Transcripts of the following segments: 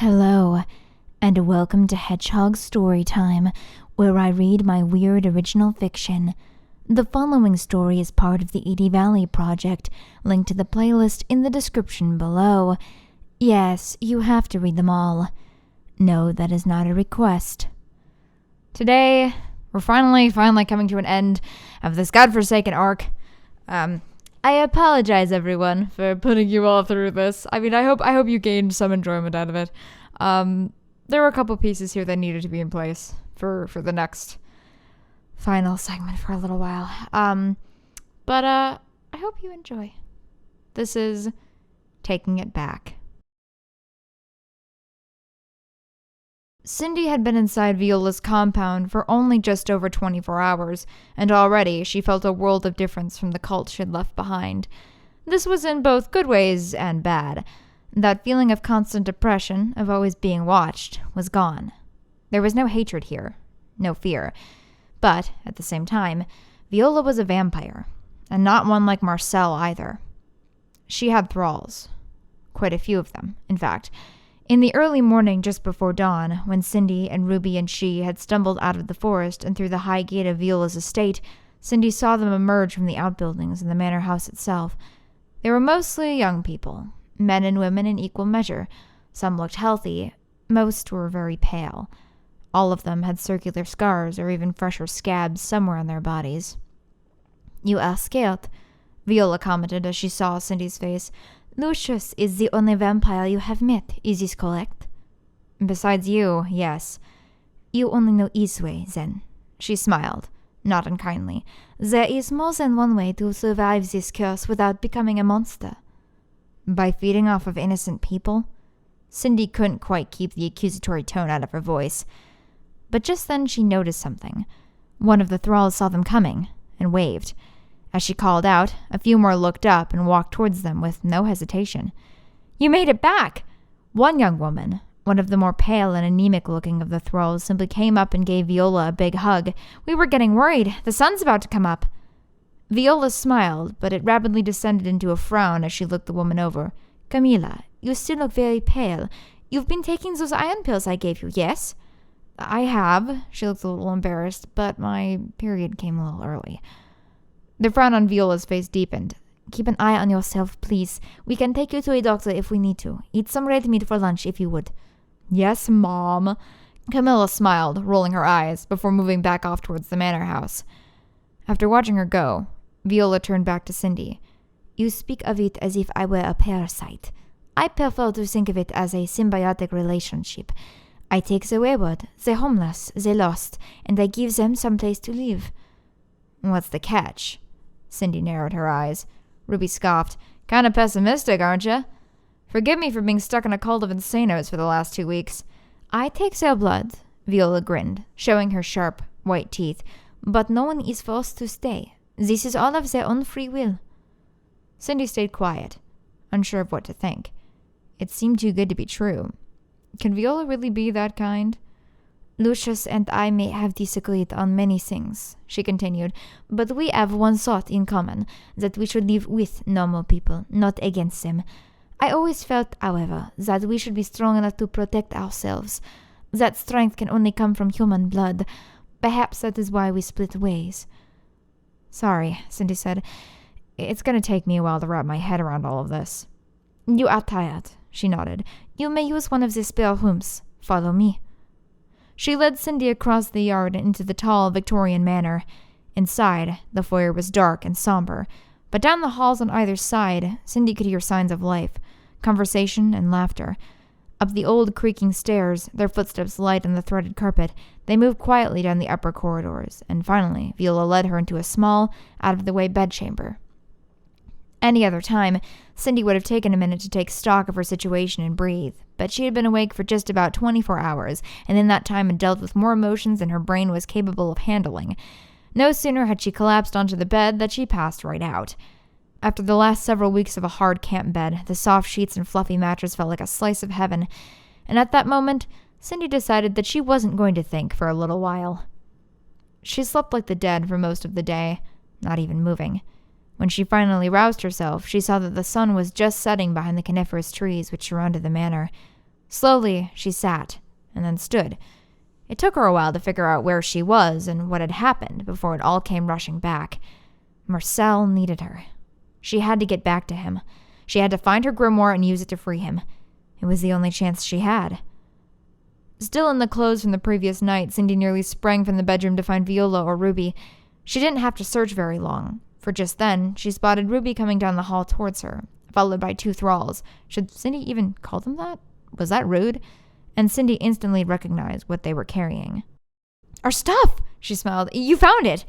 Hello, and welcome to Hedgehog Storytime, where I read my weird original fiction. The following story is part of the Edie Valley Project, linked to the playlist in the description below. Yes, you have to read them all. No, that is not a request. Today, we're finally coming to an end of this godforsaken arc. I apologize, everyone, for putting you all through this. I mean, I hope you gained some enjoyment out of it. There were a couple pieces here that needed to be in place for the next final segment for a little while. But I hope you enjoy. This is Taking It Back. Cindy had been inside Viola's compound for only just over 24 hours, and already she felt a world of difference from the cult she'd left behind. This was in both good ways and bad. That feeling of constant oppression, of always being watched, was gone. There was no hatred here, no fear. But, at the same time, Viola was a vampire, and not one like Marcell either. She had thralls. Quite a few of them, in fact. In the early morning just before dawn, when Cindy and Ruby and she had stumbled out of the forest and through the high gate of Viola's estate, Cindy saw them emerge from the outbuildings in the manor house itself. They were mostly young people, men and women in equal measure. Some looked healthy, most were very pale. All of them had circular scars or even fresher scabs somewhere on their bodies. "You are scared," Viola commented as she saw Cindy's face. "Lucius is the only vampire you have met, is this correct?" "Besides you, yes." "You only know his way, then." She smiled, not unkindly. "There is more than one way to survive this curse without becoming a monster." "By feeding off of innocent people?" Cindy couldn't quite keep the accusatory tone out of her voice. But just then she noticed something. One of the thralls saw them coming, and waved. As she called out, a few more looked up and walked towards them with no hesitation. "You made it back!" One young woman, one of the more pale and anemic-looking of the thralls, simply came up and gave Viola a big hug. "We were getting worried. The sun's about to come up." Viola smiled, but it rapidly descended into a frown as she looked the woman over. "Camilla, you still look very pale. You've been taking those iron pills I gave you, yes?" "I have." She looked a little embarrassed, but my period came a little early. The frown on Viola's face deepened. "Keep an eye on yourself, please. We can take you to a doctor if we need to. Eat some red meat for lunch if you would." "Yes, Mom." Camilla smiled, rolling her eyes, before moving back off towards the manor house. After watching her go, Viola turned back to Cindy. "You speak of it as if I were a parasite. I prefer to think of it as a symbiotic relationship. I take the wayward, the homeless, the lost, and I give them some place to live." "What's the catch?" Cindy narrowed her eyes. Ruby scoffed. "Kinda pessimistic, aren't you?" "Forgive me for being stuck in a cult of insanos for the last 2 weeks." "I take their blood," Viola grinned, showing her sharp, white teeth. "But no one is forced to stay. This is all of their own free will." Cindy stayed quiet, unsure of what to think. It seemed too good to be true. Could Viola really be that kind? "Lucius and I may have disagreed on many things," she continued, "but we have one thought in common, that we should live with normal people, not against them. I always felt, however, that we should be strong enough to protect ourselves. That strength can only come from human blood. Perhaps that is why we split ways." "Sorry," Cindy said. "It's going to take me a while to wrap my head around all of this." "You are tired," she nodded. "You may use one of the spare rooms. Follow me." She led Cindy across the yard and into the tall Victorian manor. Inside, the foyer was dark and somber, but down the halls on either side, Cindy could hear signs of life, conversation and laughter. Up the old creaking stairs, their footsteps light on the threaded carpet, they moved quietly down the upper corridors, and finally Viola led her into a small, out-of-the-way bedchamber. Any other time, Cindy would have taken a minute to take stock of her situation and breathe, but she had been awake for just about 24 hours, and in that time had dealt with more emotions than her brain was capable of handling. No sooner had she collapsed onto the bed than she passed right out. After the last several weeks of a hard camp bed, the soft sheets and fluffy mattress felt like a slice of heaven, and at that moment, Cindy decided that she wasn't going to think for a little while. She slept like the dead for most of the day, not even moving. When she finally roused herself, she saw that the sun was just setting behind the coniferous trees which surrounded the manor. Slowly, she sat, and then stood. It took her a while to figure out where she was and what had happened before it all came rushing back. Marcell needed her. She had to get back to him. She had to find her grimoire and use it to free him. It was the only chance she had. Still in the clothes from the previous night, Cindy nearly sprang from the bedroom to find Viola or Ruby. She didn't have to search very long, for just then, she spotted Ruby coming down the hall towards her, followed by 2 thralls. Should Cindy even call them that? Was that rude? And Cindy instantly recognized what they were carrying. "Our stuff!" she smiled. "You found it!"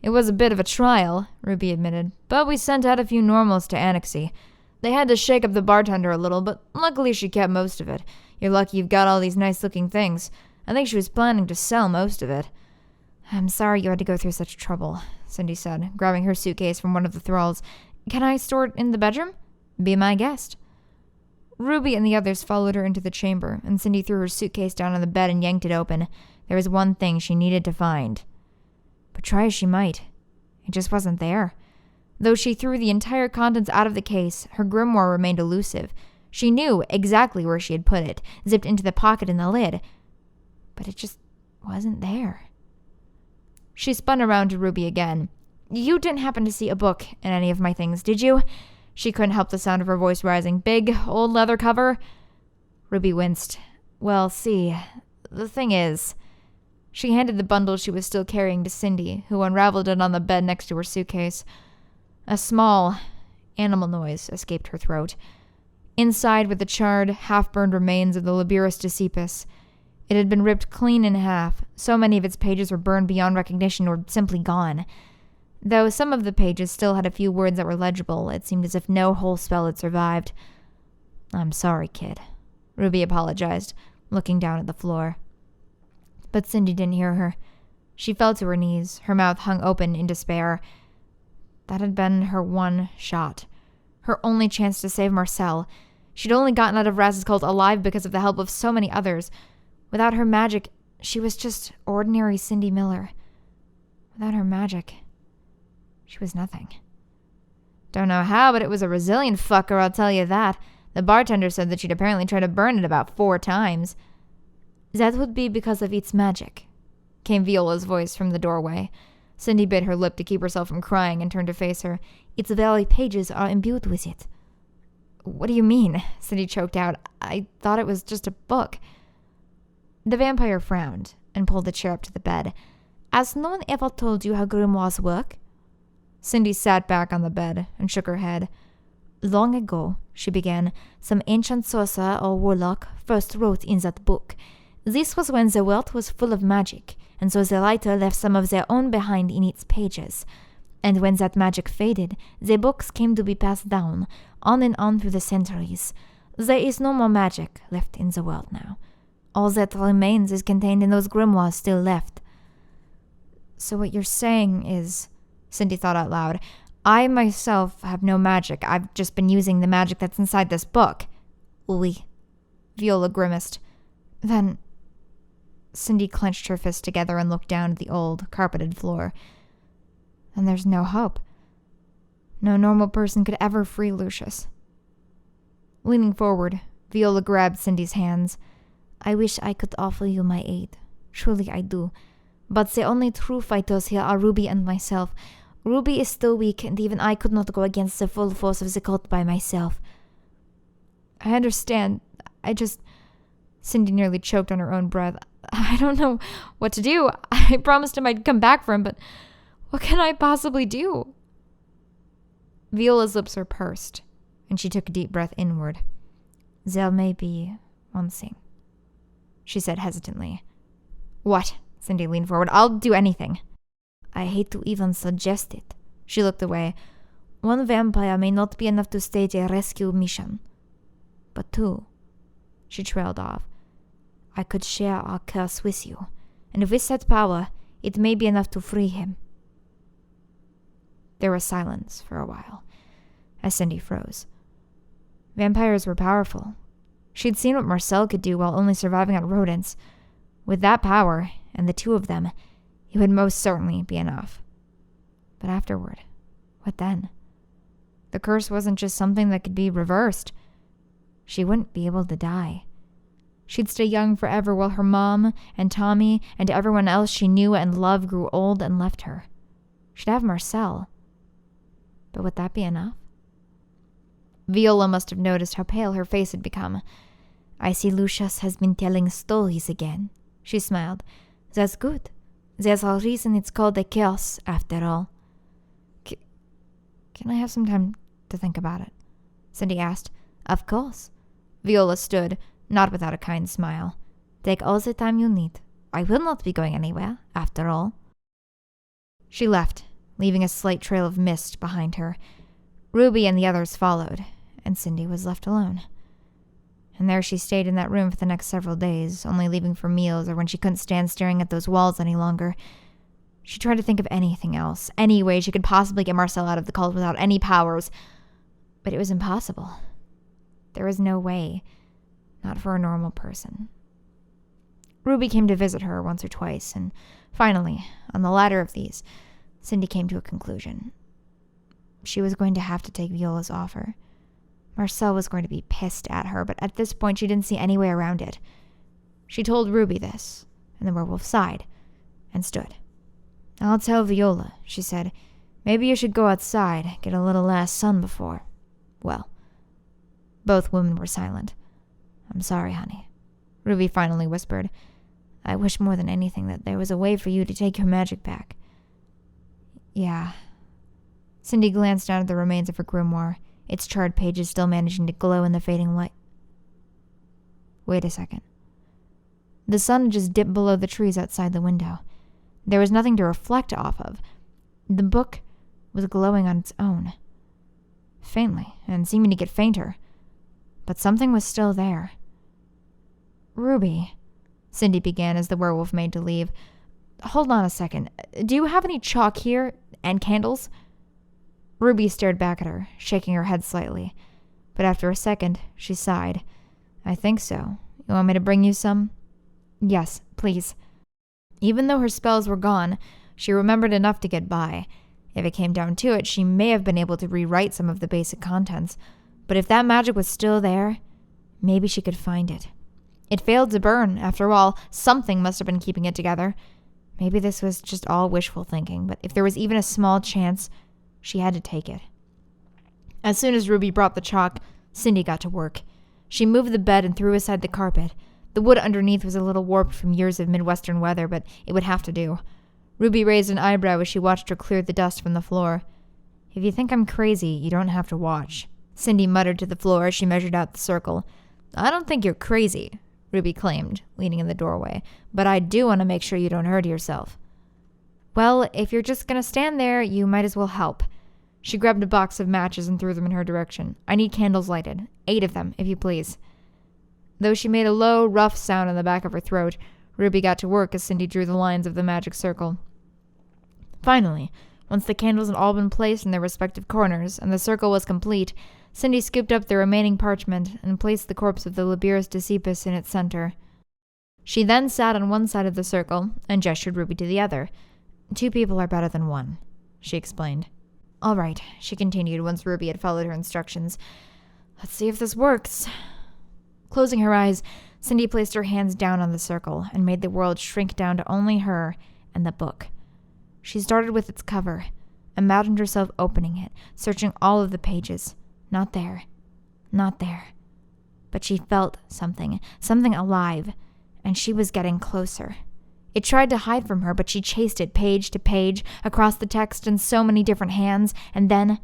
"It was a bit of a trial," Ruby admitted, "but we sent out a few normals to Annexy. They had to shake up the bartender a little, but luckily she kept most of it. You're lucky you've got all these nice-looking things. I think she was planning to sell most of it." "I'm sorry you had to go through such trouble," Cindy said, grabbing her suitcase from one of the thralls. "Can I store it in the bedroom?" "Be my guest." Ruby and the others followed her into the chamber, and Cindy threw her suitcase down on the bed and yanked it open. There was one thing she needed to find. But try as she might, it just wasn't there. Though she threw the entire contents out of the case, her grimoire remained elusive. She knew exactly where she had put it, zipped into the pocket in the lid. But it just wasn't there. She spun around to Ruby again. "You didn't happen to see a book in any of my things, did you?" She couldn't help the sound of her voice rising. "Big, old leather cover?" Ruby winced. "Well, see, the thing is..." She handed the bundle she was still carrying to Cindy, who unraveled it on the bed next to her suitcase. A small animal noise escaped her throat. Inside were the charred, half-burned remains of the Libyrus Discipus. It had been ripped clean in half. So many of its pages were burned beyond recognition or simply gone. Though some of the pages still had a few words that were legible, it seemed as if no whole spell had survived. "I'm sorry, kid," Ruby apologized, looking down at the floor. But Cindy didn't hear her. She fell to her knees, her mouth hung open in despair. That had been her one shot. Her only chance to save Marcell. She'd only gotten out of Raz's cult alive because of the help of so many others. Without her magic, she was just ordinary Cindy Miller. Without her magic, she was nothing. Don't know how, but it was a resilient fucker, I'll tell you that. The bartender said that she'd apparently tried to burn it about 4 times. "That would be because of its magic," came Viola's voice from the doorway. Cindy bit her lip to keep herself from crying and turned to face her. "Its very pages are imbued with it." "What do you mean?" Cindy choked out. "I thought it was just a book." The vampire frowned and pulled the chair up to the bed. "Has no one ever told you how grimoires work?" Cindy sat back on the bed and shook her head. "Long ago," she began, "some ancient sorcerer or warlock first wrote in that book. This was when the world was full of magic, and so the writer left some of their own behind in its pages. And when that magic faded, the books came to be passed down, on and on through the centuries. There is no more magic left in the world now. All that remains is contained in those grimoires still left." "So what you're saying is," Cindy thought out loud, "I myself have no magic. I've just been using the magic that's inside this book." "Oui," Viola grimaced. "Then..." Cindy clenched her fists together and looked down at the old, carpeted floor. "Then there's no hope. No normal person could ever free Lucius." Leaning forward, Viola grabbed Cindy's hands. "I wish I could offer you my aid. Truly I do. But the only true fighters here are Ruby and myself. Ruby is still weak, and even I could not go against the full force of the cult by myself." "I understand. I just..." Cindy nearly choked on her own breath. "I don't know what to do. I promised him I'd come back for him, but what can I possibly do?" Viola's lips were pursed, and she took a deep breath inward. "There may be one thing," she said hesitantly. "What?" Cindy leaned forward. "I'll do anything." "I hate to even suggest it." She looked away. "One vampire may not be enough to stage a rescue mission. But 2," she trailed off, "I could share our curse with you, and with that power, it may be enough to free him." There was silence for a while, as Cindy froze. Vampires were powerful. She'd seen what Marcell could do while only surviving on rodents. With that power, and the 2 of them, it would most certainly be enough. But afterward, what then? The curse wasn't just something that could be reversed. She wouldn't be able to die. She'd stay young forever while her mom and Tommy and everyone else she knew and loved grew old and left her. She'd have Marcell. But would that be enough? Viola must have noticed how pale her face had become. "I see Lucius has been telling stories again," she smiled. "That's good. There's a reason it's called a chaos, after all." Can I have some time to think about it?" Cindy asked. "Of course." Viola stood, not without a kind smile. "Take all the time you need. I will not be going anywhere, after all." She left, leaving a slight trail of mist behind her. Ruby and the others followed, and Cindy was left alone. And there she stayed in that room for the next several days, only leaving for meals or when she couldn't stand staring at those walls any longer. She tried to think of anything else, any way she could possibly get Marcell out of the cult without any powers. But it was impossible. There was no way. Not for a normal person. Ruby came to visit her once or twice, and finally, on the latter of these, Cindy came to a conclusion. She was going to have to take Viola's offer. Marcell was going to be pissed at her, but at this point she didn't see any way around it. She told Ruby this, and the werewolf sighed and stood. "I'll tell Viola," she said. "Maybe you should go outside, get a little last sun before." Well, both women were silent. "I'm sorry, honey," Ruby finally whispered. "I wish more than anything that there was a way for you to take your magic back." "Yeah." Cindy glanced down at the remains of her grimoire, its charred pages still managing to glow in the fading light. Wait a second. The sun had just dipped below the trees outside the window. There was nothing to reflect off of. The book was glowing on its own. Faintly, and seeming to get fainter. But something was still there. "Ruby," Cindy began as the werewolf made to leave. "Hold on a second. Do you have any chalk here? And candles?" Ruby stared back at her, shaking her head slightly. But after a second, she sighed. "I think so. You want me to bring you some?" "Yes, please." Even though her spells were gone, she remembered enough to get by. If it came down to it, she may have been able to rewrite some of the basic contents. But if that magic was still there, maybe she could find it. It failed to burn, after all. Something must have been keeping it together. Maybe this was just all wishful thinking, but if there was even a small chance, she had to take it. As soon as Ruby brought the chalk, Cindy got to work. She moved the bed and threw aside the carpet. The wood underneath was a little warped from years of Midwestern weather, but it would have to do. Ruby raised an eyebrow as she watched her clear the dust from the floor. "If you think I'm crazy, you don't have to watch," Cindy muttered to the floor as she measured out the circle. "I don't think you're crazy," Ruby claimed, leaning in the doorway, "but I do want to make sure you don't hurt yourself." "Well, if you're just going to stand there, you might as well help." She grabbed a box of matches and threw them in her direction. "I need candles lighted. 8 of them, if you please." Though she made a low, rough sound in the back of her throat, Ruby got to work as Cindy drew the lines of the magic circle. Finally, once the candles had all been placed in their respective corners and the circle was complete, Cindy scooped up the remaining parchment and placed the corpse of the Libirus Discipus in its center. She then sat on one side of the circle and gestured Ruby to the other. "2 people are better than 1, she explained. "All right," she continued once Ruby had followed her instructions. "Let's see if this works." Closing her eyes, Cindy placed her hands down on the circle and made the world shrink down to only her and the book. She started with its cover, imagined herself opening it, searching all of the pages. Not there. Not there. But she felt something alive, and she was getting closer. It tried to hide from her, but she chased it page to page, across the text in so many different hands, and then,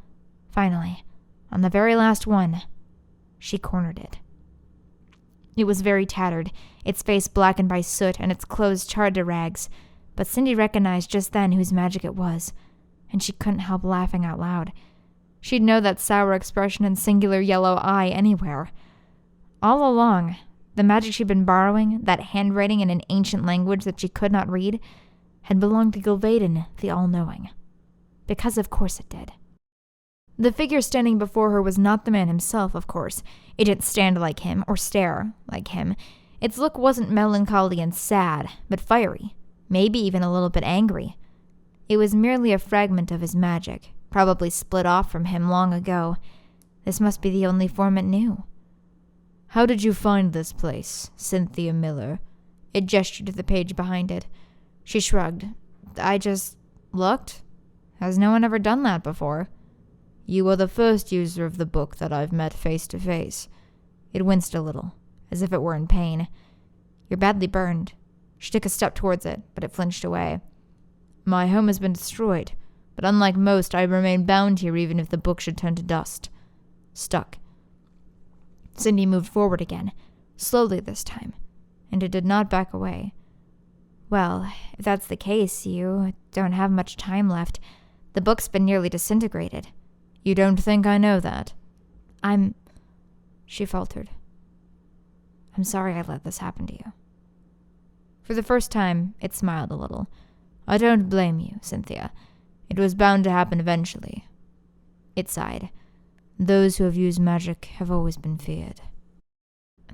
finally, on the very last one, she cornered it. It was very tattered, its face blackened by soot and its clothes charred to rags, but Cindy recognized just then whose magic it was, and she couldn't help laughing out loud. She'd know that sour expression and singular yellow eye anywhere. All along, the magic she'd been borrowing, that handwriting in an ancient language that she could not read, had belonged to Gilvaden, the All-Knowing. Because of course it did. The figure standing before her was not the man himself, of course. It didn't stand like him, or stare like him. Its look wasn't melancholy and sad, but fiery, maybe even a little bit angry. It was merely a fragment of his magic, probably split off from him long ago. This must be the only form it knew. How did you find this place, Cynthia Miller? It gestured to the page behind it. She shrugged. I just looked. Has no one ever done that before? You are the first user of the book that I've met face to face. It winced a little, as if it were in pain. You're badly burned. She took a step towards it, but it flinched away. My home has been destroyed, but unlike most, I remain bound here even if the book should turn to dust. Stuck. Cindy moved forward again, slowly this time, and it did not back away. Well, if that's the case, you don't have much time left. The book's been nearly disintegrated. You don't think I know that? She faltered. I'm sorry I let this happen to you. For the first time, it smiled a little. I don't blame you, Cynthia. It was bound to happen eventually. It sighed. Those who have used magic have always been feared.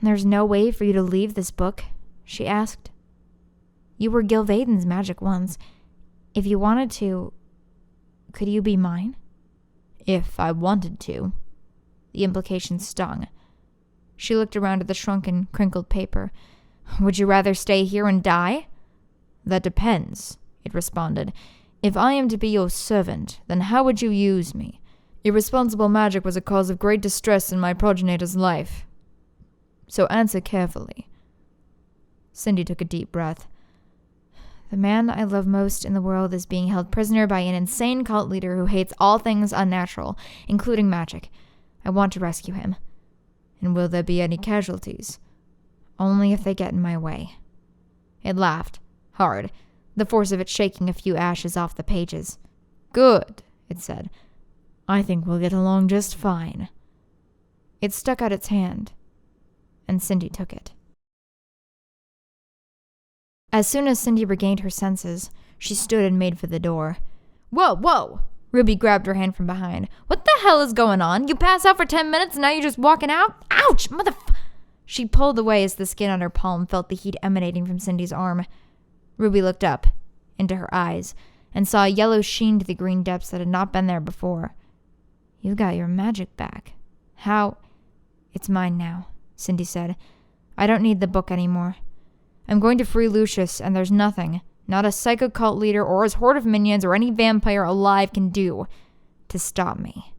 There's no way for you to leave this book? She asked. You were Gilvaden's magic once. If you wanted to, could you be mine? If I wanted to. The implication stung. She looked around at the shrunken, crinkled paper. Would you rather stay here and die? That depends, it responded. If I am to be your servant, then how would you use me? Irresponsible magic was a cause of great distress in my progenitor's life. So answer carefully. Cindy took a deep breath. The man I love most in the world is being held prisoner by an insane cult leader who hates all things unnatural, including magic. I want to rescue him. And will there be any casualties? Only if they get in my way. It laughed, hard, the force of it shaking a few ashes off the pages. Good, it said. I think we'll get along just fine. It stuck out its hand, and Cindy took it. As soon as Cindy regained her senses, she stood and made for the door. Whoa, whoa! Ruby grabbed her hand from behind. What the hell is going on? You pass out for 10 minutes and now you're just walking out? Ouch! She pulled away as the skin on her palm felt the heat emanating from Cindy's arm. Ruby looked up, into her eyes, and saw a yellow sheen to the green depths that had not been there before. You got your magic back. How? It's mine now, Cindy said. I don't need the book anymore. I'm going to free Lucius, and there's nothing, not a psycho cult leader or his horde of minions or any vampire alive can do to stop me.